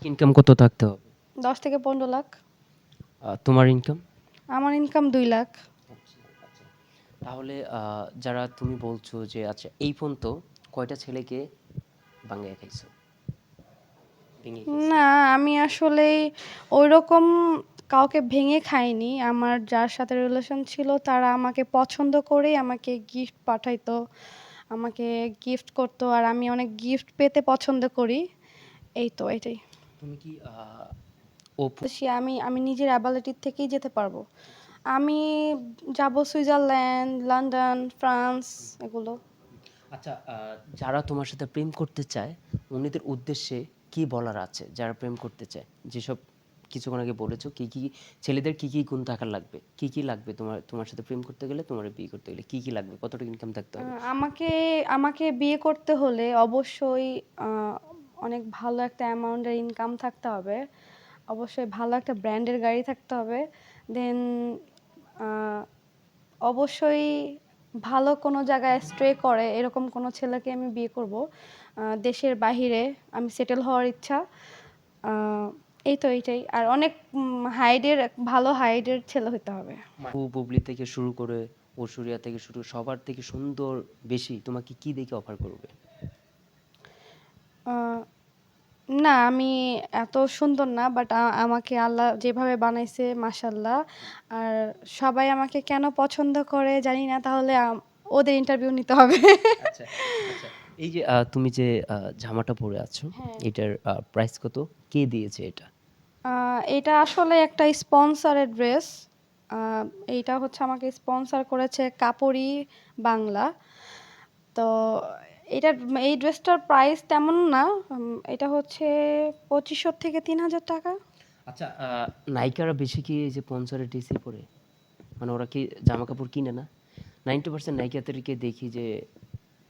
Income কত থাকতে হবে? ১০ থেকে ১৫ লাখ। তোমার ইনকাম? আমার ইনকাম ২ লাখ। আচ্ছা, আচ্ছা। তাহলে যারা তুমি বলছো যে আচ্ছা এই পর্যন্ত কয়টা ছেলেকে বাঙ্গায় খাইছো? ভেঙে খাইছো? না, আমি আসলেই ঐরকম কাউকে ভেঙে খাইনি। আমার যার সাথে রিলেশন ছিল তারা আমাকে পছন্দ করেই আমাকে গিফট পাঠাইতো। আমাকে গিফট করতো আর আমি অনেক গিফট পেতে পছন্দ করি। এই তো এটাই। তুমি কি অপু তো আমি নিজের অ্যাবিলিটির থেকেই যেতে পারবো। আমি যাবো সুইজারল্যান্ড, লন্ডন, ফ্রান্স এগুলো। আচ্ছা যারা তোমার সাথে প্রেম করতে চায়, উনিদের উদ্দেশ্যে কি বলার আছে? যারা প্রেম করতে চায়, যেসব কিছুক্ষণ আগে বলেছো, কি ছেলেদের কি গুণ থাকার লাগবে? কি লাগবে তোমার তোমার সাথে প্রেম করতে গেলে, তোমার বিয়ে করতে গেলে কি লাগবে? কতটুকু ইনকাম থাকতে হবে? আমাকে আমাকে বিয়ে করতে হলে অবশ্যই আ অনেক ভালো একটা অ্যামাউন্টের ইনকাম থাকতে হবে। অবশ্যই ভালো একটা ব্র্যান্ডের গাড়ি থাকতে হবে। দেন আ অবশ্যই ভালো কোনো জায়গায় স্টে করে এরকম কোনো ছেলেকে আমি বিয়ে করব। দেশের বাহিরে আমি সেটেল হওয়ার ইচ্ছা। আ এই তো এইটাই। আর অনেক হাইটের ভালো হাইটের ছেলে হইতে হবে। বুবলি থেকে শুরু করে ঐশ্বরিয়া থেকে শুরু সবার থেকে সুন্দর বেশি তোমাকে কি দেখে অফার করবে? আ না, আমি এত সুন্দর না। বাট আমাকে আল্লাহ যেভাবে বানাইছে মাশাআল্লাহ। আর সবাই আমাকে কেন পছন্দ করে জানি না। তাহলে ওদের ইন্টারভিউ নিতে হবে। আচ্ছা, আচ্ছা। এই যে তুমি যে জামাটা পরে আছো, হ্যাঁ। এটার প্রাইস কত? কে দিয়েছে এটা? আ এটা আসলে একটা স্পন্সরের ড্রেস। আ এইটা হচ্ছে আমাকে স্পন্সর করেছে কাপড়ি বাংলা। তো এটার এই ড্রেসটার প্রাইস তেমন না। এটা হচ্ছে ২৫০০ থেকে ৳৩,০০০। আচ্ছা নায়িকারা বেশি কি এই যে পঞ্চারের ড্রেসই পরে? মানে ওরা কি জামাকাপড় কিনে না? 90% নায়িকাদেরকে দেখি যে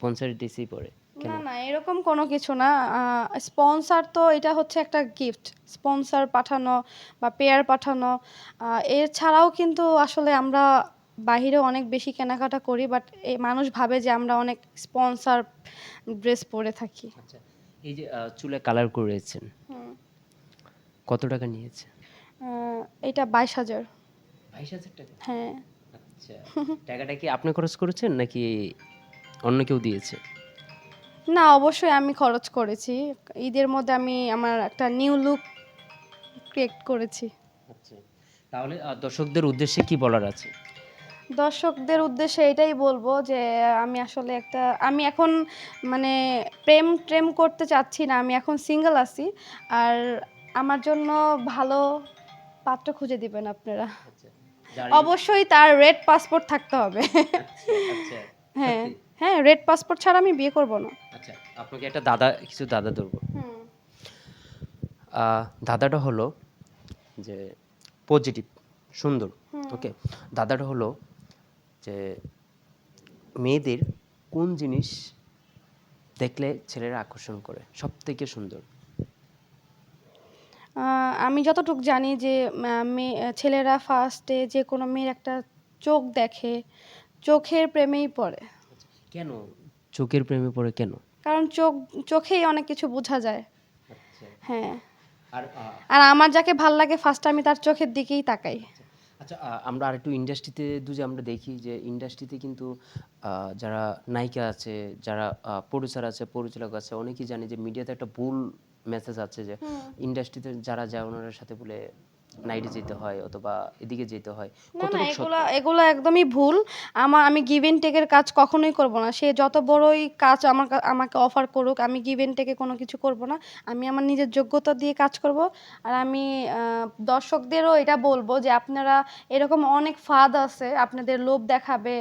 পঞ্চারের ড্রেসই পরে। কেন? না, না এরকম কোনো কিছু না। স্পন্সর তো এটা হচ্ছে একটা গিফট। স্পন্সর পাঠানো বা পেয়ার পাঠানো। আ এছাড়াও কিন্তু আসলে আমরা বাহিরে অনেক বেশি কেনাকাটা করি। বাট মানুষ ভাবে যে আমরা অনেক স্পন্সর ড্রেস পরে থাকি। আচ্ছা এই যে চুলে কালার করেছেন, হুম। কত টাকা নিয়েছে? আ এটা ২২,০০০। 22,000 টাকা? হ্যাঁ। আচ্ছা। টাকাটা কি আপনি খরচ করেছেন নাকি অন্য কেউ দিয়েছে? না অবশ্যই আমি খরচ করেছি। ঈদের মধ্যে আমি আমার একটা নিউ লুক ক্রিয়েট করেছি। আচ্ছা। তাহলে দর্শকদের উদ্দেশ্যে কি বলার আছে? দর্শকদের উদ্দেশ্যে এটাই বলবো যে আমি এখন মানে প্রেম করতে চাচ্ছি না। আমি এখন সিঙ্গেল আছি। আর আমার জন্য ভালো পাত্র খুঁজে দিবেন আপনারা। আচ্ছা। যারই অবশ্যই তার রেড পাসপোর্ট থাকতে হবে। আচ্ছা, আচ্ছা। হ্যাঁ, সত্যি? হ্যাঁ রেড পাসপোর্ট ছাড়া আমি বিয়ে করব না। আচ্ছা, আপনাকে একটা কিছু দাদা ধরবো। হুম, ধাঁধাটা হলো যে পজিটিভ, সুন্দর। হুম। ওকে? ধাঁধাটা হলো যে মেয়েদের কোন জিনিস দেখলে ছেলেরা আকর্ষণ করে? সবথেকে সুন্দর? আ আমি যতটুক জানি যে ছেলেরা ফার্স্টে যেকোনো মেয়ের একটা চোখ দেখে, চোখের প্রেমেই পড়ে। আচ্ছা, কেন চোখের প্রেমে পড়ে কেন? কারণ চোখেই অনেক কিছু বোঝা যায়। আচ্ছা। হ্যাঁ। আর আর আমার যাকে লাগে ফার্স্ট আমি তার চোখের দিকেই তাকাই। আচ্ছা, আচ্ছা আমরা আরেকটু ইন্ডাস্ট্রিতে যে আমরা দেখি যে ইন্ডাস্ট্রিতে কিন্তু যারা নায়িকা আছে, যারা প্রোডিউসার আছে, পরিচালক আছে, অনেকেই জানে যে মিডিয়াতে একটা ভুল মেসেজ আছে যে হুম। ইন্ডাস্ট্রিতে যারা যায় ওনার সাথে বলে নাইটে যেতে হয় অথবা এদিকে যেতে হয়। না, না কতটুকু সত্য? এগুলা একদমই ভুল। আমি গিভ অ্যান্ড টেক এর কাজ কখনোই করব না। সে যত বড়ই কাজ আমাকে অফার করুক, আমি গিভ অ্যান্ড টেক এ কোনো কিছু করব না। আমি আমার নিজের যোগ্যতা দিয়ে কাজ করব। আর আমি আ দর্শকদেরও এটা বলব যে আপনারা এরকম অনেক ফাঁদ আছে, আপনাদের লোভ দেখাবে,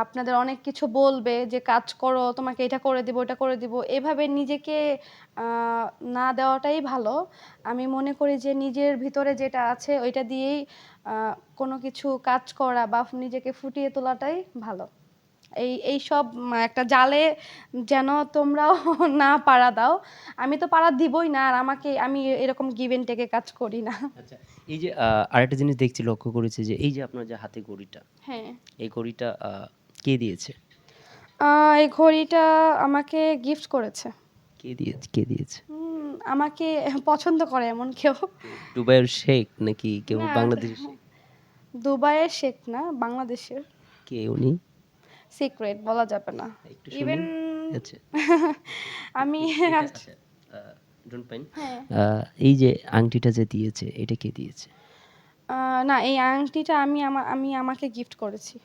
আপনাদের অনেক কিছু বলবে যে কাজ করো, তোমাকে এটা করে দিব, ওটা করে দিব। এভাবে নিজেকে আ না দেওয়াটাই ভালো। আমি মনে করি যে নিজের ভিতরে যেটা আছে ওইটা দিয়েই আ কোনো কিছু কাজ করা বা নিজেকে ফুটিয়ে তোলাটাই ভালো। এইসব একটা জালে যেন তোমরাও না পাড়া দাও। আমি তো পাড়া দিবই না। আর আমি এরকম গিভ অ্যান্ড টেক এ কাজ করি না। আচ্ছা এই যে আরেকটা জিনিস দেখছি লক্ষ্য করেছি যে এই যে আপনার যে হাতে ঘড়িটা, হ্যাঁ। এই ঘড়িটা কে দিয়েছে? এই ঘড়িটা আমাকে গিফট করেছে। কে দিয়েছে? উম আমাকে পছন্দ করে এমন কেউ। দুবাইয়ের শেখ নাকি কেউ না, বাংলাদেশের শেখ? দুবাইয়ের শেখ না, বাংলাদেশের। কে উনি? সিক্রেট বলা যাবে না। একটু শুনি। ইভেন আচ্ছা। আমি এটা আচ্ছা, ডোন্ট মাইন্ড। হ্যাঁ। এই যে আংটিটা যে দিয়েছে, এটা কে দিয়েছে? না, এই আংটিটা আমি আমাকে গিফট করেছি।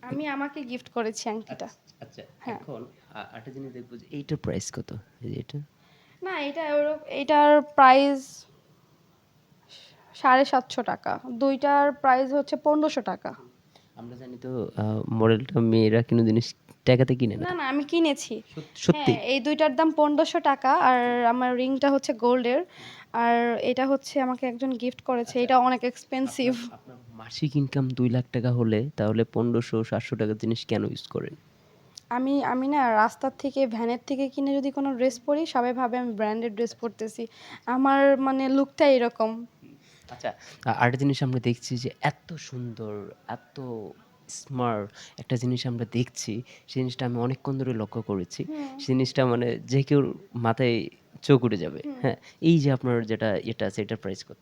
আমি আমাকে গিফট করেছি আংটিটা। আচ্ছা, হ্যাঁ। এখন আরেকটা জিনিস দেখবো যে এইটার প্রাইস কত? এই যে এটা? না, এটার প্রাইস 750 টাকা। 2টার প্রাইস হচ্ছে 1500 টাকা। আমরা জানি তো মডেলটা মেয়েরা কোনো জিনিস টাকাতে কিনে না। না, না, আমি কিনেছি। সত্যি? হ্যাঁ, এই 2টার দাম 1500 টাকা আর আমার রিংটা হচ্ছে গোল্ডের। আর এটা হচ্ছে আমাকে একজন গিফট করেছে। এটা অনেক এক্সপেন্সিভ। আপনার মাসিক ইনকাম 2 লাখ টাকা হলে তাহলে 1500-700 টাকার জিনিস কেন ইউজ করেন? আমি আমি না রাস্তার থেকে ভ্যানের থেকে কিনে যদি কোনো ড্রেস পরি সবাই ভাবে আমি ব্র্যান্ডেড ড্রেস পরতেছি। আমার মানে লুকটা এরকম। আচ্ছা, আরেকটা জিনিস আমরা দেখছি যে এত সুন্দর, এত স্মার্ট একটা জিনিস আমরা দেখছি, সেই জিনিসটা আমি অনেকক্ষণ ধরে লক্ষ্য করেছি। সেই জিনিসটা মানে যে কেউর মাথায় চোখ উঠে যাবে। হ্যাঁ, এই যে আপনার যেটা এটা আছে এটার প্রাইস কত?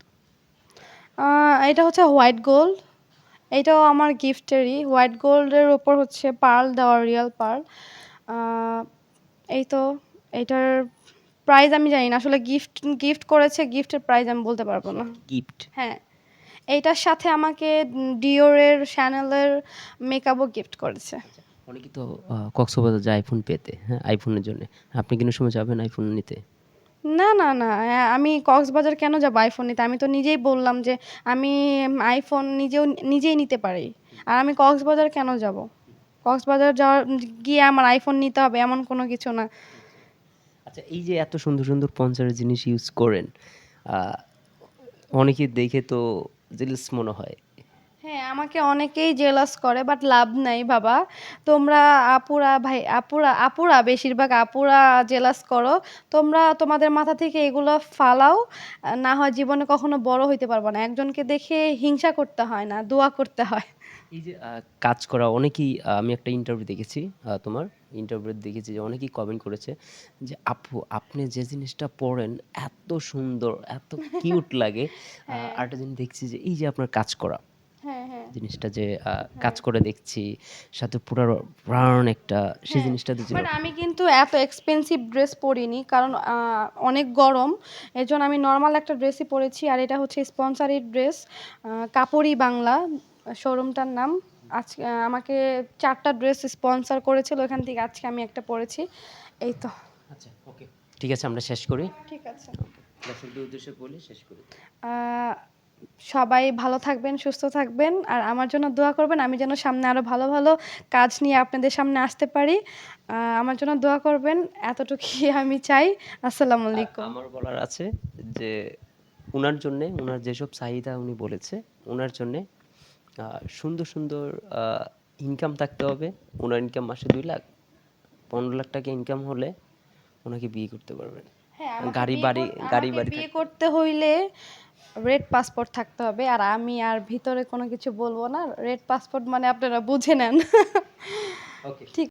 এটা হচ্ছে হোয়াইট গোল্ড। এটাও আমার গিফটেরই। হোয়াইট গোল্ডের ওপর হচ্ছে পার্ল দেওয়া, রিয়াল পার্ল। এই তো এটার প্রাইস আমি জানি না। আসলে গিফট গিফট করেছে, গিফটের প্রাইস আমি বলতে পারবো না। গিফট। হ্যাঁ, এইটার সাথে আমাকে ডিওরের, শ্যানেলের মেকআপও গিফট করেছে। অনেকে তো কক্সবাজার যায় আইফোন পেতে, হ্যাঁ, আইফোনের জন্য। আপনি কোনো সময় যাবেন আইফোন নিতে? না, না, না। আমি কক্সবাজার কেন যাবো আইফোন নিতে? আমি তো নিজেই বললাম যে আমি আইফোন নিজেই নিতে পারি। আর আমি কক্সবাজার কেন যাব? কক্সবাজার গিয়ে আমার আইফোন নিতে হবে এমন কোনো কিছু না। আচ্ছা, এই যে এত সুন্দর সুন্দর পঞ্চারের জিনিস ইউজ করেন, আহ, অনেকে দেখে তো জেলাস মনে হয়। হ্যাঁ, আমাকে অনেকেই জেলাস করে বাট লাভ নাই বাবা। তোমরা আপুরা বেশিরভাগ আপুরা জেলাস করো। তোমরা তোমাদের মাথা থেকে এগুলো ফালাও। না হয় জীবনে কখনো বড় হইতে পারবা না। একজনকে দেখে হিংসা করতে হয় না, দোয়া করতে হয়। এই যে কাজ করা অনেকেই, আমি একটা ইন্টারভিউ দেখেছি, তোমার ইন্টারভিউ দেখেছি যে অনেকেই কমেন্ট করেছে যে আপু আপনি যে জিনিসটা পড়েন এত সুন্দর, এত কিউট লাগে। আরেকটা জিনিস দেখছি যে এই যে আপনার কাজ করা হ্যাঁ, হ্যাঁ। জিনিসটা যে কাজ করে দেখছি, সাথে পুরো ব্রাউন একটা, সেই হ্যাঁ, জিনিসটা যে বাট আমি কিন্তু এত এক্সপেন্সিভ ড্রেস পরিনি কারণ অনেক গরম। এজন্য আমি নরমাল একটা ড্রেসই পরেছি আর এটা হচ্ছে স্পন্সরিড ড্রেস, কাপড়ি বাংলা শোরুমটার নাম। আজকে আমাকে 4টা ড্রেস স্পন্সর করেছিল, ওখান থেকে আজকে আমি একটা পরেছি। এই তো। আচ্ছা, ওকে, ঠিক আছে, আমরা শেষ করি। ঠিক আছে। দর্শকদের উদ্দেশ্যে বলি শেষ করি। আহ, সবাই ভালো থাকবেন, সুস্থ থাকবেন আর আমার জন্য দোয়া করবেন। আমি যেন সামনে আরো ভালো ভালো কাজ নিয়ে আপনাদের সামনে আসতে পারি। আমার জন্য দোয়া করবেন, এতটুকুই আমি চাই। আসসালামু আলাইকুম। আমার বলার আছে যে উনার জন্যে, উনার যেসব চাহিদা উনি বলেছে, উনার জন্যে সুন্দর সুন্দর ইনকাম থাকতে হবে। ওনার ইনকাম মাসে 2 লাখ, 15 লাখ টাকা ইনকাম হলে ওনাকে বিয়ে করতে পারবেন। হ্যাঁ, আমাকে গাড়ি বিয়ে বাড়ি, গাড়ি আমাকে বাড়ি বিয়ে থাকতে করতে হইলে রেড পাসপোর্ট থাকতে হবে আর আমি আর ভিতরে কোনো কিছু বলবো না। রেড পাসপোর্ট মানে আপনারা বুঝে নেন। ওকে। ঠিক